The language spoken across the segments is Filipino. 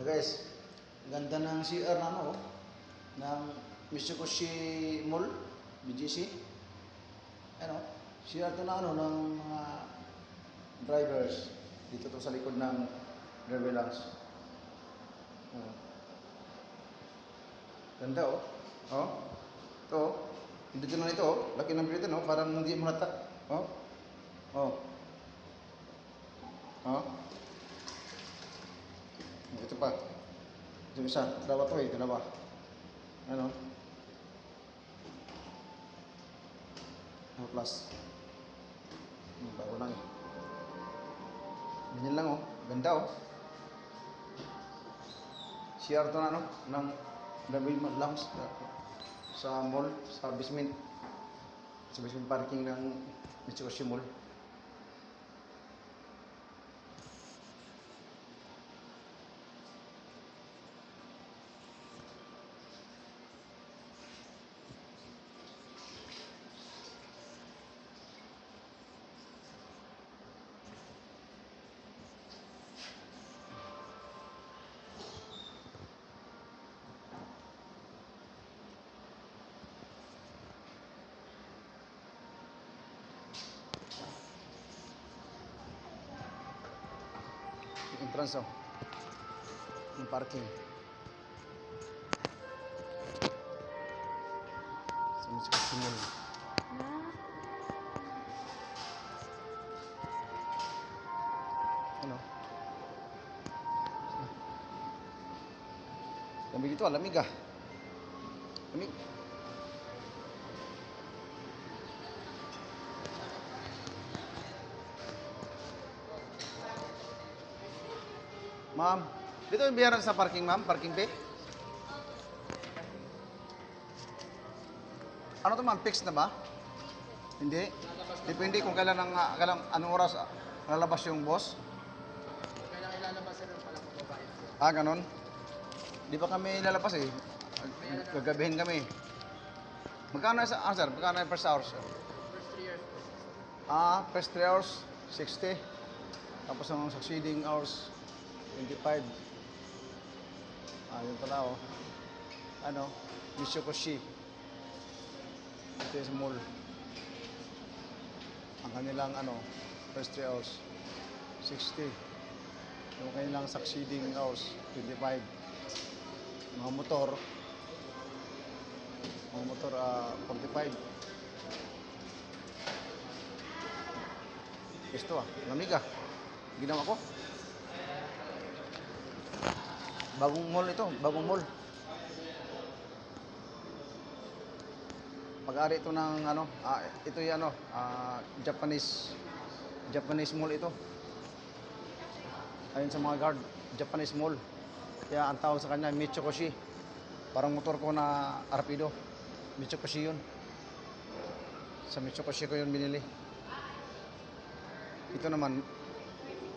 Guys, ganda ng CR na ano, ng Mitsubishi Mall, BGC. Ano, CR to na ano, ng mga drivers. Dito to sa likod ng driver lounge. Oh. Ganda oh. Oh. Ito oh. Dito na ito oh. Laki ng prito no, parang hindi mo halata. Oh. Oh. Oh. Ito pa. Ito isa. Dalawa to eh. Dalawa. Ano? Plus. Bago lang eh. Ganyan lang oh. Ganda oh. CR to na ano. Ng David Lounge. Sa mall. Sa basement. Sa basement parking ng Mitsubishi Mall. Entrance oh. Yung parking. Sa Mitsubishi Mall. Ano? Lamig dito, lamig ah. Lamig. Ma'am, dito yung bayaran sa parking, ma'am? Parking fee? Ano to, ma'am? Fixed na ba? Hindi? Depende kung kailan anong oras lalabas yung boss? Kailangan ilalabas ng palang babae. Ah, ganon? Di ba kami lalabas eh? Gagabihin kami. Magkano sa, sir? Magkano yung first hours? First 3 years po. First 3 hours, 60. Tapos ang succeeding hours, 25. Yun pala oh. Ano? Mitsubishi. Ito yung mall. Ang kanilang ano, first 3 hours, 60. Yung kanilang succeeding hours, 25. Mga motor, 45. Gusto lamig ah. Ginawa ko. Bagong mall ito, bagong mall. Pag-ari ito ng ano, ito 'yung ano, Japanese mall ito. Ayun sa mga guard, Japanese mall. Kaya ang tawag sa kanya Mitsubishi. Parang motor ko na Rapido. Mitsubishi 'yun. Sa Mitsubishi ko 'yun binili. Ito naman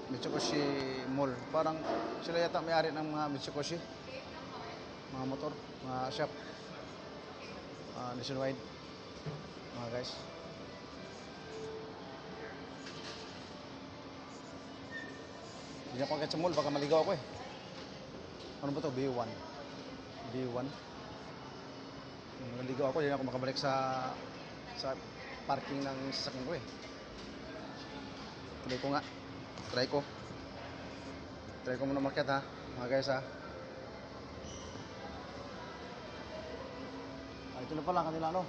Mitsubishi Mall. Parang sila yata may-ari ng mga Mitsubishi. Mga motor, mga shop. Nationwide. Mga guys. Hindi ako agad sa mall, baka maligaw ako eh. Ano ba to? B1. B1. Maligaw ako, hindi ako makabalik sa parking ng sasakyan ko eh. Tuloy ko nga. Try ko muna market ha, mga guys ha. Ito na pala kanila ano.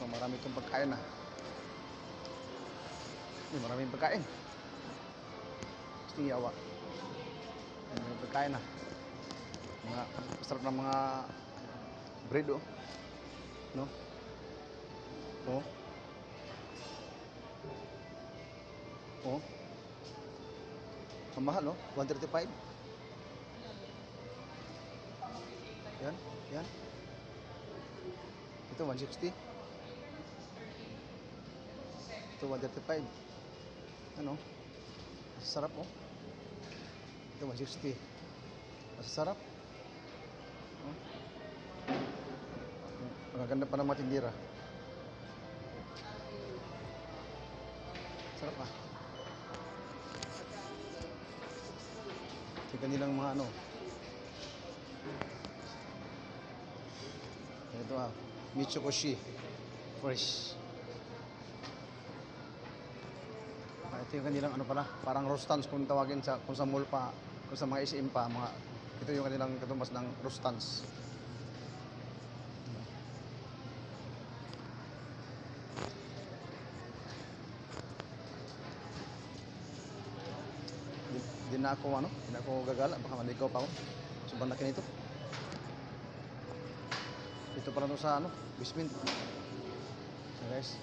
Marami itong pagkain ha. Maraming pagkain. Gusto yawa. Maraming pagkain ha. Mga sarap ng mga bread oh. No? Oh. Oh. Ang mahal, no? 135. Yan, yan. Ito, 160. Ito, 135. Ano? Masasarap, oh. Ito, 160. Masasarap. Oh. Magaganda pa ng mga tindira. Sarap ah. Ito yung kanilang mga ano. Ito Mitsukoshi fresh. Ito yung kanilang ano pala, parang rostans kung tawagin sa kung sa mall pa, kung sa mga SM pa, mga ito yung kanilang katumbas ng rostans. Di na ako ano, di na ako gagala, baka maligaw pa ako. Sobrang laki nito. Ito pala no sa ano, basement. So guys,